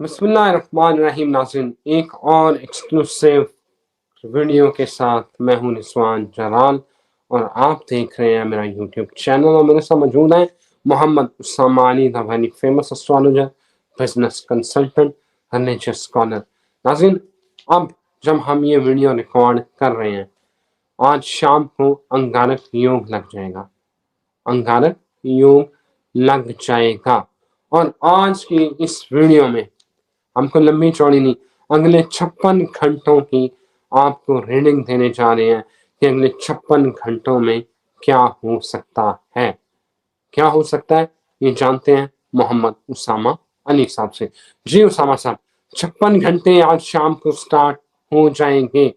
बिस्मिल्लाहिर्रहमानिर्रहीम। नाज़रीन, एक और एक्सक्लूसिव वीडियो के साथ मैं हूं निस्वान जलाल और आप देख रहे हैं मेरा यूट्यूब चैनल। और मेरे साथ मौजूद हैं Mohammad Usmani, the very famous astrologer, business consultant, religious scholar. नाज़रीन, अब जब हम ये वीडियो रिकॉर्ड कर रहे हैं, आज शाम को अंगारक योग लग जाएगा। अंगारक योग लग जाएगा और आज की इस वीडियो में हमको लंबी चौड़ी नहीं, अगले 56 घंटों की आपको रीडिंग देने जा रहे हैं कि अगले 56 घंटों में क्या हो सकता है। क्या हो सकता है ये जानते हैं मोहम्मद उसामा अली साहब से। जी उसामा साहब, 56 घंटे आज शाम को स्टार्ट हो जाएंगे,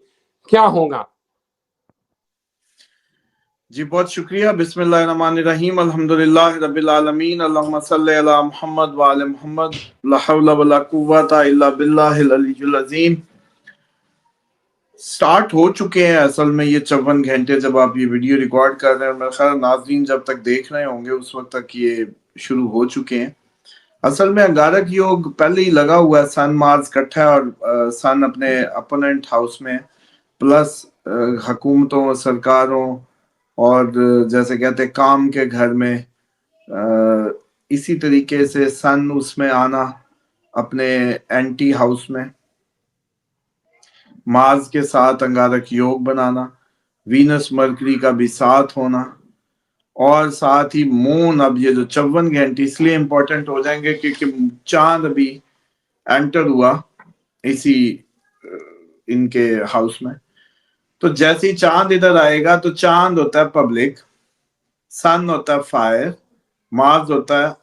क्या होगा? जी बहुत शुक्रिया। बिस्मिल्लाहिर्रहमानिर्रहीम, अल्हम्दुलिल्लाह रब्बिल आलमीन, अल्लाहुम्मा सल्लि अला मुहम्मद व आले मुहम्मद, ला हौला वला कुव्वता इल्ला बिल्लाहिल अलीयुल अज़ीम। स्टार्ट हो चुके हैं असल में ये 54 घंटे, जब आप ये वीडियो रिकॉर्ड कर रहे हैं। मेरा ख्याल नाज़रीन जब तक देख रहे होंगे उस वक्त तक ये शुरू हो चुके हैं। असल में अंगारक योग पहले ही लगा हुआ है, सन मार्स इकट्ठा है और सन अपने अपोनेंट हाउस में, प्लस हुकूमतों, सरकारों और जैसे कहते हैं काम के घर में, इसी तरीके से सन उसमें आना अपने एंटी हाउस में, मार्स के साथ अंगारक योग बनाना, वीनस मरकरी का भी साथ होना, और साथ ही मून। अब ये जो 54 घंटे इसलिए इंपॉर्टेंट हो जाएंगे क्योंकि चांद अभी एंटर हुआ इसी इनके हाउस में। तो जैसे ही चांद इधर आएगा तो चांद होता है पब्लिक, सन होता है फायर, मार्स होता है,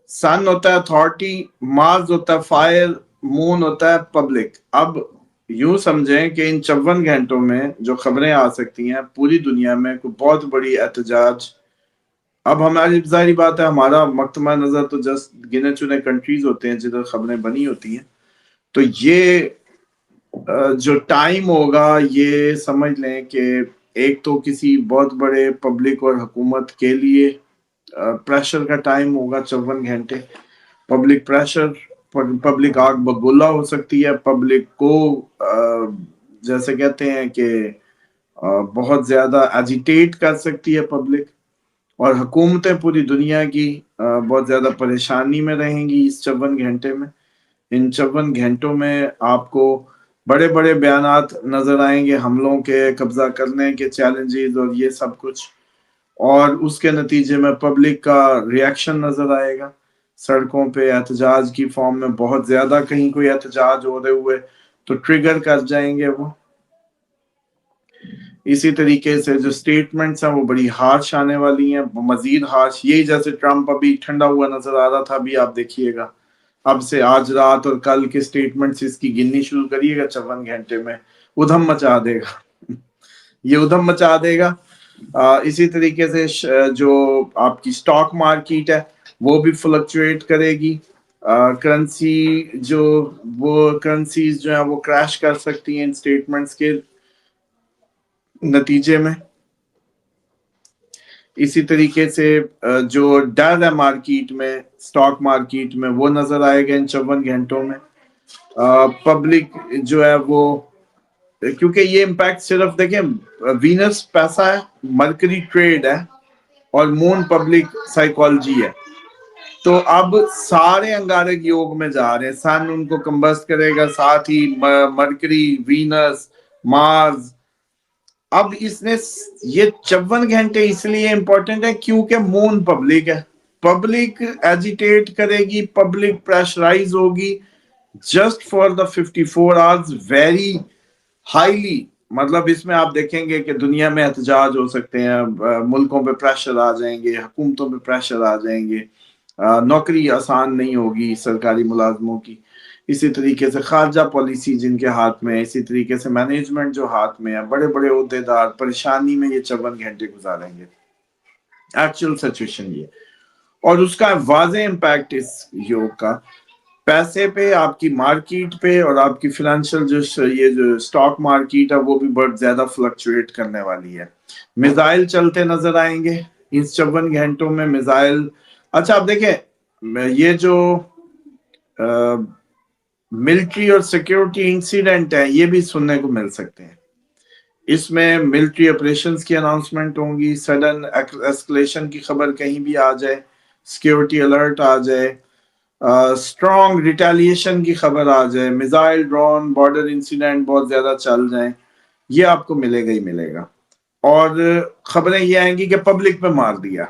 सन होता है अथॉरिटी, मार्स होता है फायर, मून होता है पब्लिक। अब यूं समझें कि इन 54 घंटों में जो खबरें आ सकती हैं पूरी दुनिया में, कोई बहुत बड़ी एहतजाज। अब हमारी जाहिर बात है, हमारा मकतमा नजर तो जस्ट गिने चुने कंट्रीज होते हैं जिधर खबरें बनी होती हैं। तो ये जो टाइम होगा, ये समझ लें कि एक तो किसी बहुत बड़े पब्लिक और हुकूमत के लिए प्रेशर का टाइम होगा। 54 घंटे पब्लिक प्रेशर, पब्लिक आग बगोला हो सकती है, पब्लिक को जैसे कहते हैं कि बहुत ज्यादा एजिटेट कर सकती है पब्लिक, और हुकूमतें पूरी दुनिया की बहुत ज्यादा परेशानी में रहेंगी इस 54 घंटे में। इन 54 घंटों में आपको बड़े बड़े बयानात नजर आएंगे, हमलों के, कब्जा करने के चैलेंजेस और ये सब कुछ, और उसके नतीजे में पब्लिक का रिएक्शन नजर आएगा सड़कों पे एहतजाज की फॉर्म में। बहुत ज्यादा कहीं कोई एहतजाज हो रहे हुए तो ट्रिगर कर जाएंगे वो। इसी तरीके से जो स्टेटमेंट्स हैं वो बड़ी हार्श आने वाली हैं, मजीद हार्श। यही जैसे ट्रम्प अभी ठंडा हुआ नजर आ रहा था, अभी आप देखिएगा अब से आज रात और कल के स्टेटमेंट्स इसकी गिननी शुरू करिएगा, 54 घंटे में उधम मचा देगा ये उधम मचा देगा। इसी तरीके से जो आपकी स्टॉक मार्केट है वो भी फ्लक्चुएट करेगी। करेंसी जो वो करेंसीज जो है वो क्रैश कर सकती हैं इन स्टेटमेंट्स के नतीजे में। इसी तरीके से जो डर है मार्केट में, स्टॉक मार्केट में, वो नजर आएगा इन 54 घंटों में। पब्लिक जो है वो, क्योंकि ये इम्पैक्ट सिर्फ देखें, वीनस पैसा है, मरकरी ट्रेड है, और मून पब्लिक साइकोलॉजी है। तो अब सारे अंगारक योग में जा रहे हैं, सन उनको कंबस्ट करेगा, साथ ही मरकरी, वीनस, मार्स। अब इसने ये 54 घंटे इसलिए इंपॉर्टेंट है क्योंकि मून पब्लिक है, पब्लिक एजिटेट करेगी, पब्लिक प्रेशराइज होगी just for the 54 hours very highly. मतलब इसमें आप देखेंगे कि दुनिया में एहतजाज हो सकते हैं, मुल्कों पे प्रेशर आ जाएंगे, हुकूमतों पे प्रेशर आ जाएंगे, नौकरी आसान नहीं होगी सरकारी मुलाजमों की। इसी तरीके से खारजा पॉलिसी जिनके हाथ में है, इसी तरीके से मैनेजमेंट जो हाथ में है, बड़े बड़े अहदेदार परेशानी में ये 54 घंटे गुजारेंगे। एक्चुअल सिचुएशन ये, और उसका वाज़ेह इम्पैक्ट इस योग का पैसे पे, आपकी मार्केट पे, और आपकी फाइनेंशियल जो ये जो स्टॉक मार्केट है वो भी बहुत ज्यादा फ्लक्चुएट करने वाली है। मिसाइल चलते नजर आएंगे इन 54 घंटों में, मिसाइल। अच्छा आप देखें, یہ جو ملٹری اور سیکیورٹی انسیڈنٹ ہے یہ بھی سننے کو مل سکتے ہیں. اس میں ملٹری آپریشنز کی اناؤنسمنٹ ہوں گی، سڈن ایسکلیشن کی خبر کہیں بھی آ جائے، سیکیورٹی الرٹ آ جائے، اسٹرانگ ریٹیلیشن کی خبر آ جائے، میزائل ڈرون بارڈر انسیڈنٹ بہت زیادہ چل جائیں، یہ آپ کو ملے گا ہی ملے گا. اور خبریں یہ آئیں گی کہ پبلک پہ مار دیا،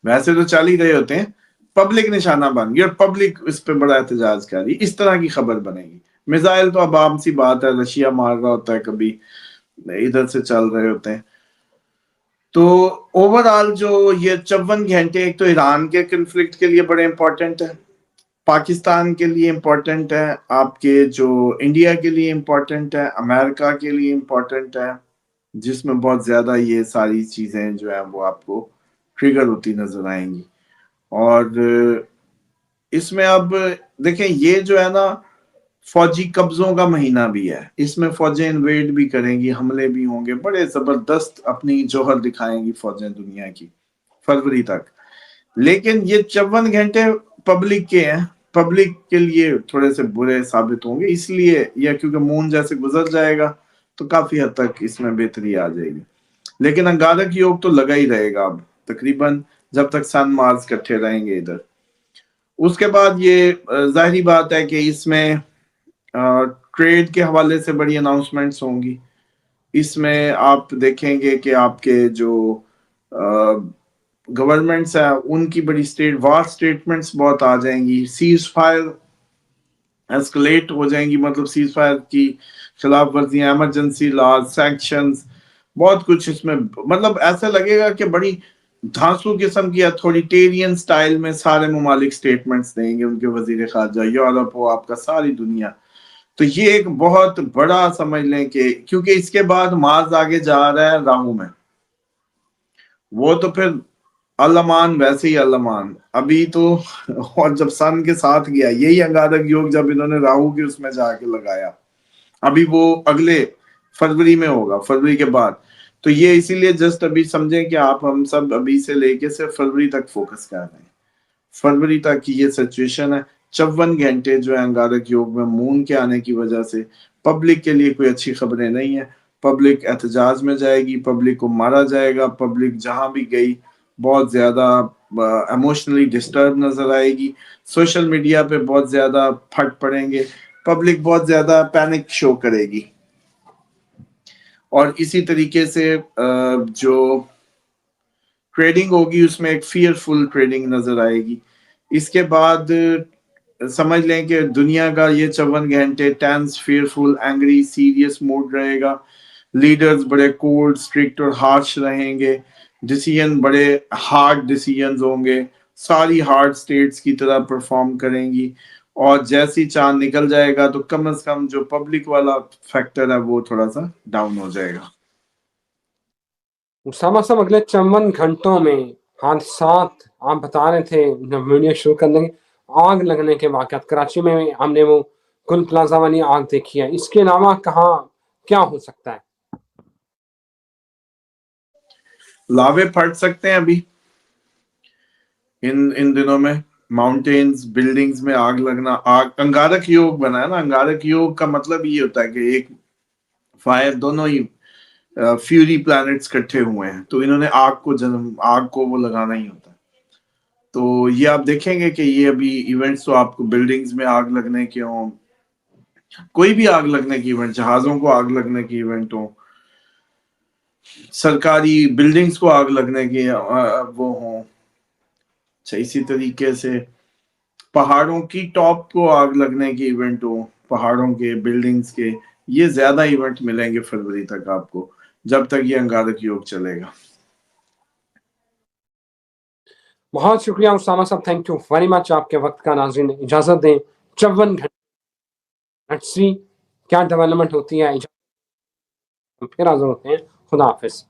ویسے تو چل ہی رہے ہوتے ہیں، پبلک نشانہ بن گئی اور پبلک اس پہ بڑا احتجاج کر رہی، اس طرح کی خبر بنے گی. میزائل تو اب عام سی بات ہے، رشیا مار رہا ہوتا ہے، کبھی ادھر سے چل رہے ہوتے ہیں. تو اوور آل جو یہ 54 گھنٹے ایک تو ایران کے کنفلکٹ کے لیے بڑے امپورٹنٹ ہے، پاکستان کے لیے امپورٹنٹ ہے، آپ کے جو انڈیا کے لیے امپورٹنٹ ہے، امریکہ کے لیے امپورٹنٹ ہے، جس میں بہت زیادہ یہ ساری چیزیں جو ہیں وہ آپ کو ٹریگر ہوتی نظر آئیں گی. اور اس میں اب دیکھیں یہ جو ہے نا فوجی قبضوں کا مہینہ بھی ہے، اس میں فوجیں انویڈ بھی کریں گی، حملے بھی ہوں گے، بڑے زبردست اپنی جوہر دکھائیں گی فوجیں دنیا کی فروری تک. لیکن یہ 54 گھنٹے پبلک کے ہیں، پبلک کے لیے تھوڑے سے برے ثابت ہوں گے، اس لیے یا کیونکہ مون جیسے گزر جائے گا تو کافی حد تک اس میں بہتری آ جائے گی. لیکن انگارک یوگ تو لگا ہی رہے گا اب تقریباً جب تک سن مارس کٹھے رہیں گے ادھر. اس کے بعد یہ ظاہری بات ہے کہ اس میں ٹریڈ کے حوالے سے بڑی اناؤنسمنٹس ہوں گی. اس میں آپ دیکھیں گے کہ آپ کے جو گورنمنٹس ہیں ان کی بڑی وار سٹیٹمنٹس بہت آ جائیں گی، سیز فائر ایسکلیٹ ہو جائیں گی، مطلب سیز فائر کی خلاف ورزیاں، ایمرجنسی لاز، سینکشنز، بہت کچھ اس میں، مطلب ایسا لگے گا کہ بڑی دھانسو قسم کی اتھارٹیرین سٹائل میں سارے ممالک سٹیٹمنٹس دیں گے، ان کے وزیر خارجہ، یورپ ہو، آپ کا ساری دنیا. تو یہ ایک بہت بڑا سمجھ لیں کہ کیونکہ اس کے بعد مارس آگے جا رہا ہے راہو میں، وہ تو پھر المان ویسے ہی المان ابھی تو، اور جب سن کے ساتھ گیا یہی انگارک یوگ جب انہوں نے راہو کی اس میں جا کے لگایا، ابھی وہ اگلے فروری میں ہوگا، فروری کے بعد. تو یہ اسی لیے جسٹ ابھی سمجھیں کہ آپ ہم سب ابھی سے لے کے صرف فروری تک فوکس کر رہے ہیں، فروری تک کی یہ سچویشن ہے. 54 گھنٹے جو ہے انگارک یوگ میں مون کے آنے کی وجہ سے پبلک کے لیے کوئی اچھی خبریں نہیں ہیں. پبلک احتجاج میں جائے گی، پبلک کو مارا جائے گا، پبلک جہاں بھی گئی بہت زیادہ ایموشنلی ڈسٹرب نظر آئے گی، سوشل میڈیا پہ بہت زیادہ پھٹ پڑیں گے، پبلک بہت زیادہ پینک شو کرے گی. اور اسی طریقے سے جو ٹریڈنگ ہوگی اس میں ایک فیئر فل ٹریڈنگ نظر آئے گی. اس کے بعد سمجھ لیں کہ دنیا کا یہ 54 گھنٹے ٹینس، فیئر فل، اینگری، سیریس موڈ رہے گا. لیڈرز بڑے کولڈ، اسٹرکٹ اور ہارش رہیں گے، ڈیسیژن بڑے ہارڈ ڈیسیژنز ہوں گے، ساری ہارڈ سٹیٹس کی طرح پرفارم کریں گی. اور جیسی چاند نکل جائے گا تو کم از کم جو پبلک والا فیکٹر ہے وہ تھوڑا سا ڈاؤن ہو جائے گا. اسامہ صاحب اگلے 54 گھنٹوں میں حادثات آپ بتا رہے تھے جب ویڈیو شروع کر دیں گے، آگ لگنے کے واقعات کراچی میں ہم نے وہ گل پلازا والی آگ دیکھی ہے، اس کے علاوہ کہاں کیا ہو سکتا ہے؟ لاوے پھٹ سکتے ہیں ابھی ان دنوں میں، ماؤنٹینز، بلڈنگز میں آگ لگنا. آگ انگارک یوگ بنا ہے نا، انگارک یوگ کا مطلب یہ ہوتا ہے کہ ایک فائر، دونوں ہی فیوری پلانٹس کٹھے ہوئے ہیں تو انہوں نے آگ کو وہ لگانا ہی ہوتا ہے. تو یہ آپ دیکھیں گے کہ یہ ابھی ایونٹس تو آپ کو بلڈنگز میں آگ لگنے کے ہوں، کوئی بھی آگ لگنے کی ایونٹ، جہازوں کو آگ لگنے کی ایونٹ ہوں، سرکاری بلڈنگز کو آگ لگنے کی وہ ہوں. اچھا، اسی طریقے سے پہاڑوں کی ٹاپ کو آگ لگنے کی ایونٹ ہو، پہاڑوں کے، بلڈنگز کے، یہ زیادہ ایونٹ ملیں گے فروری تک آپ کو جب تک یہ انگارک یوگ چلے گا. بہت شکریہ اسامہ صاحب، تھینک یو ویری مچ آپ کے وقت کا. ناظرین اجازت دیں 54 گھنٹے کیا ڈیولپمنٹ ہوتی ہے، پھر حاضر ہوتے ہیں. خدا حافظ.